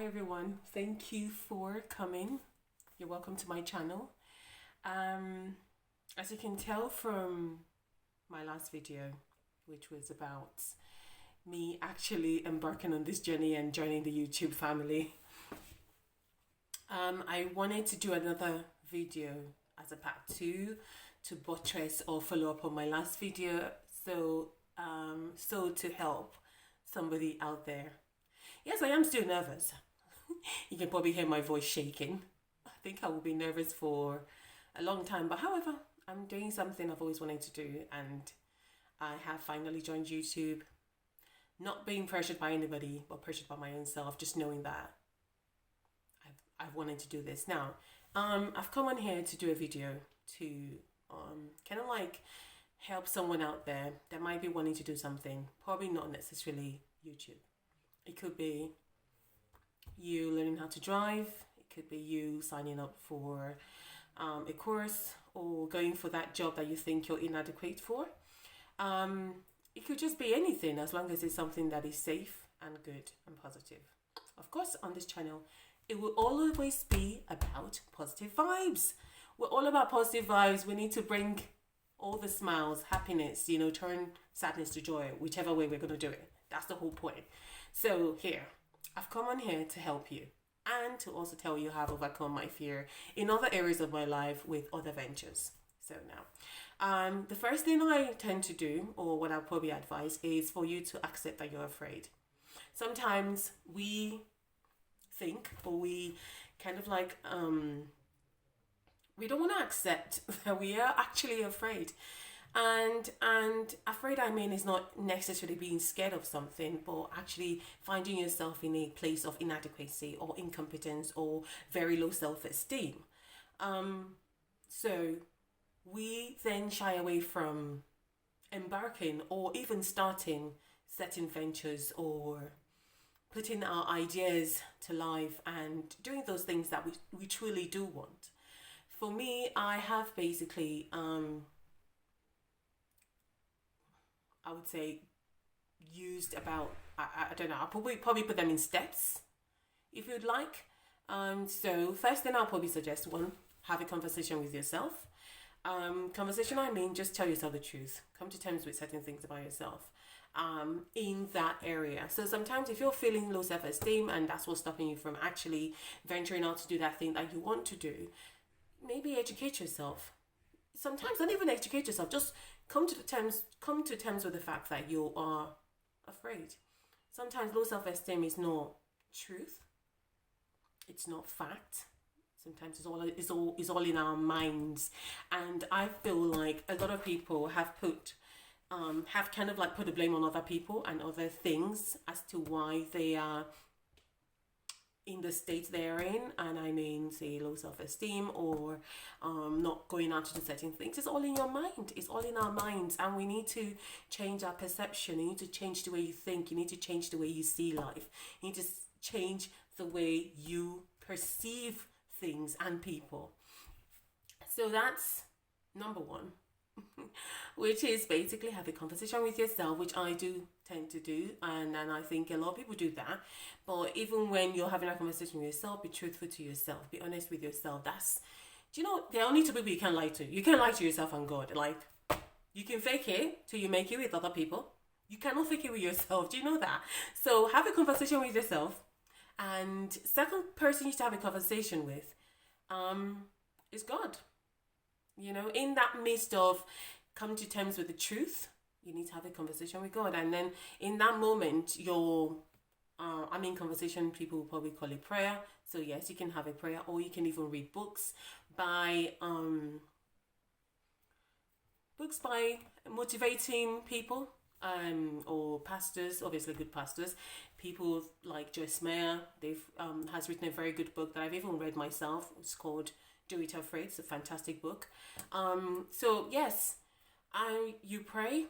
Hi everyone, thank you for coming. You're welcome to my channel. As you can tell from my last video, which was about me actually embarking on this journey and joining the YouTube family, I wanted to do another video as a part 2 to buttress or follow up on my last video, so to help somebody out there. Yes, I am still nervous. You can probably hear my voice shaking. I think I will be nervous for a long time, but however, I'm doing something I've always wanted to do, and I have finally joined YouTube. Not being pressured by anybody, but pressured by my own self, just knowing that I've wanted to do this. Now, I've come on here to do a video to kind of like help someone out there that might be wanting to do something, probably not necessarily YouTube. It could be you learning how to drive. It could be you signing up for a course or going for that job that you think you're inadequate for. It could just be anything, as long as it's something that is safe and good and positive. Of course, on this channel, it will always be about positive vibes. We're all about positive vibes. We need to bring all the smiles, happiness, turn sadness to joy, whichever way we're going to do it. That's the whole point. So here, I've come on here to help you and to also tell you how to overcome my fear in other areas of my life with other ventures. So now, the first thing I tend to do, or what I'll probably advise, is for you to accept that you're afraid. Sometimes we think, or we kind of like, we don't want to accept that we are actually afraid. And afraid, I mean, is not necessarily being scared of something, but actually finding yourself in a place of inadequacy or incompetence or very low self-esteem. So we then shy away from embarking or even starting certain ventures or putting our ideas to life and doing those things that we truly do want. For me, I have basically I would say used about, I don't know, I'll probably put them in steps if you'd like. So first thing I'll probably suggest, one, have a conversation with yourself. Conversation, I mean, just tell yourself the truth. Come to terms with certain things about yourself in that area. So sometimes if you're feeling low self-esteem and that's what's stopping you from actually venturing out to do that thing that you want to do, maybe educate yourself. Sometimes don't even educate yourself, just come to terms with the fact that you are afraid. Sometimes low self-esteem is not truth. It's not fact. Sometimes it's all in our minds. And I feel like a lot of people have kind of like put the blame on other people and other things as to why they are in the state they're in, and I mean, say, low self-esteem or not going out to do certain things. It's all in your mind. It's all in our minds, and we need to change our perception. You need to change the way you think. You need to change the way you see life. You need to change the way you perceive things and people. So that's number one, which is basically have a conversation with yourself, which I do tend to do, and I think a lot of people do that. But even when you're having a conversation with yourself, be truthful to yourself, be honest with yourself. There are only two people you can lie to. You can lie to yourself and God. Like, you can fake it till you make it with other people. You cannot fake it with yourself. Do you know that? So have a conversation with yourself, and second person you should have a conversation with is God. In that midst of come to terms with the truth, you need to have a conversation with God. And then in that moment, conversation, people will probably call it prayer. So yes, you can have a prayer, or you can even read books by motivating people, or pastors, obviously good pastors. People like Joyce Meyer, they've has written a very good book that I've even read myself. It's called Do It Afraid. It's a fantastic book. So yes, you pray,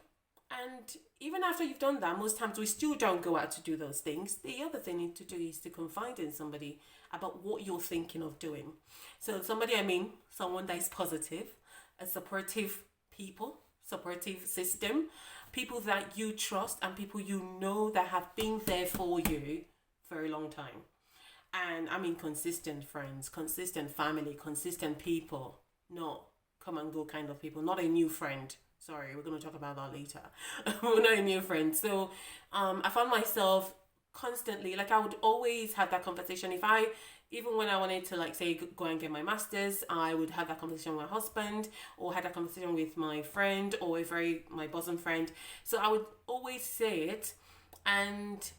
and even after you've done that, most times we still don't go out to do those things. The other thing you need to do is to confide in somebody about what you're thinking of doing. So someone that is positive, a supportive system, people that you trust, and people that have been there for you for a long time. And I mean consistent friends, consistent family, consistent people, not come and go kind of people, not a new friend. Sorry, we're going to talk about that later. We're not a new friend. So I found myself constantly, like I would always have that conversation. Even when I wanted to, like, say, go and get my master's, I would have that conversation with my husband, or had that conversation with my friend, or my bosom friend. So I would always say it. And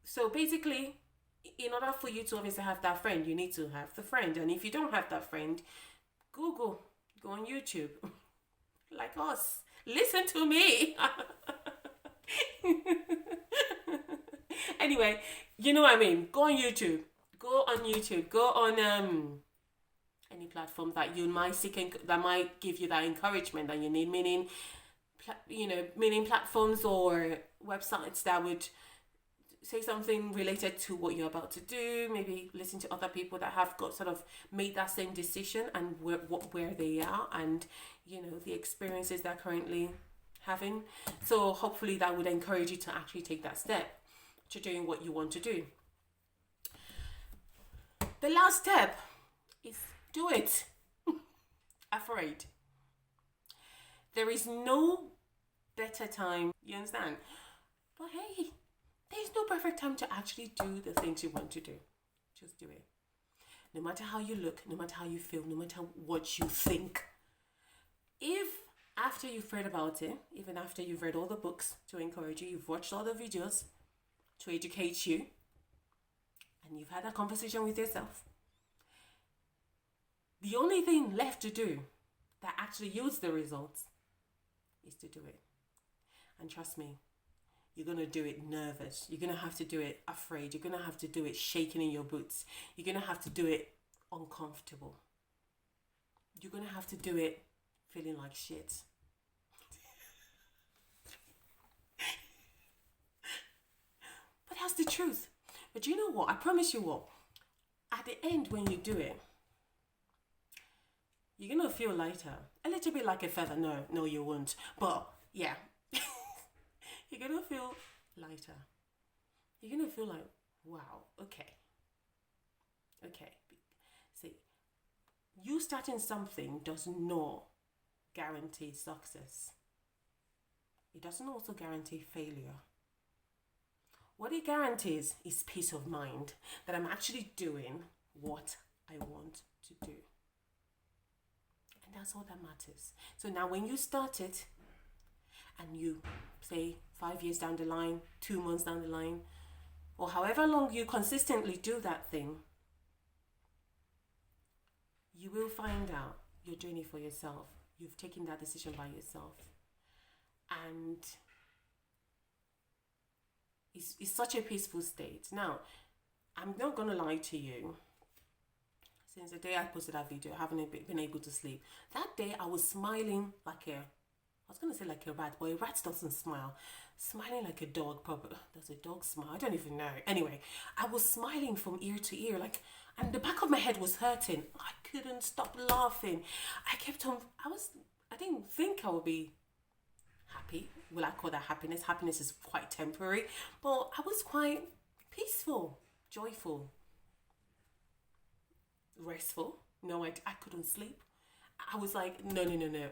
so basically, in order for you to obviously have that friend, you need to have the friend. And if you don't have that friend, go on YouTube, like us. Listen to me. Anyway, you know what I mean. Go on YouTube. Go on any platform that you might that might give you that encouragement that you need. Meaning platforms or websites that would say something related to what you're about to do. Maybe listen to other people that have got sort of made that same decision and where they are, and the experiences they're currently having. So hopefully that would encourage you to actually take that step to doing what you want to do. The last step is do it. Afraid. There is no better time, you understand? But hey, there's no perfect time to actually do the things you want to do. Just do it. No matter how you look, no matter how you feel, no matter what you think. If after you've read about it, even after you've read all the books to encourage you, you've watched all the videos to educate you, and you've had a conversation with yourself, the only thing left to do that actually yields the results is to do it. And trust me, you're going to do it nervous. You're going to have to do it afraid. You're going to have to do it shaking in your boots. You're going to have to do it uncomfortable. You're going to have to do it feeling like shit. But that's the truth. But you know what? I promise you what? At the end, when you do it, you're going to feel lighter. A little bit like a feather. No, you won't. But yeah. You're going to feel lighter. You're going to feel like, wow, okay. See, you starting something does not guarantee success. It doesn't also guarantee failure. What it guarantees is peace of mind, that I'm actually doing what I want to do. And that's all that matters. So now when you start it, and you say 5 years down the line, 2 months down the line, or however long you consistently do that thing, you will find out you're doing it for yourself. You've taken that decision by yourself. And it's such a peaceful state. Now, I'm not going to lie to you. Since the day I posted that video, I haven't been able to sleep. That day, I was smiling like I was going to say like a rat, but a rat doesn't smile. Smiling like a dog, probably. Does a dog smile? I don't even know. Anyway, I was smiling from ear to ear, and the back of my head was hurting. I couldn't stop laughing. I didn't think I would be happy. Will I call that happiness? Happiness is quite temporary, but I was quite peaceful, joyful, restful. No, I couldn't sleep. I was like, no.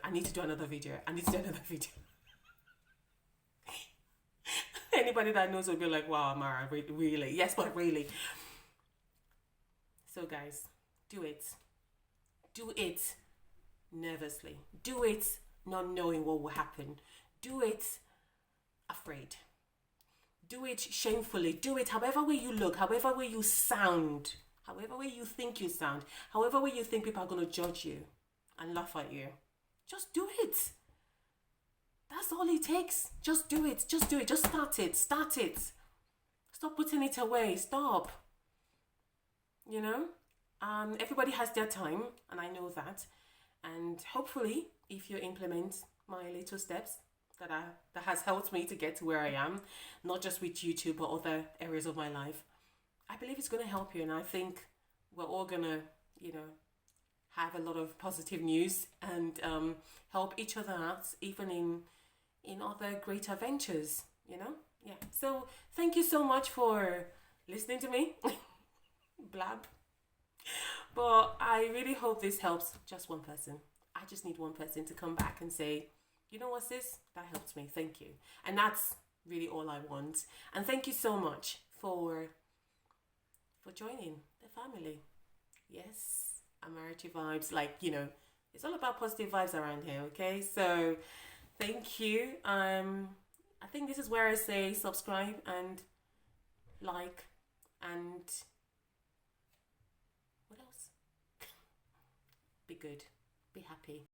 I need to do another video. Anybody that knows will be like, wow, Amara, really? Yes, but really. So guys, do it. Do it nervously. Do it not knowing what will happen. Do it afraid. Do it shamefully. Do it however way you look, however way you sound, however way you think you sound, however way you think people are going to judge you and laugh at you. Just do it. That's all it takes. Just do it. Just start it. Stop putting it away. Stop. Everybody has their time, and I know that. And hopefully, if you implement my little steps that has helped me to get to where I am, not just with YouTube but other areas of my life, I believe it's going to help you. And I think we're all going to, have a lot of positive news and help each other out, even in other greater ventures, Yeah. So thank you so much for listening to me. blab. But I really hope this helps just one person. I just need one person to come back and say, you know what, sis, that helped me. Thank you. And that's really all I want. And thank you so much for joining the family. Yes, Amarachi vibes. Like, it's all about positive vibes around here, okay? So thank you. I think this is where I say subscribe and like and what else? Be good. Be happy.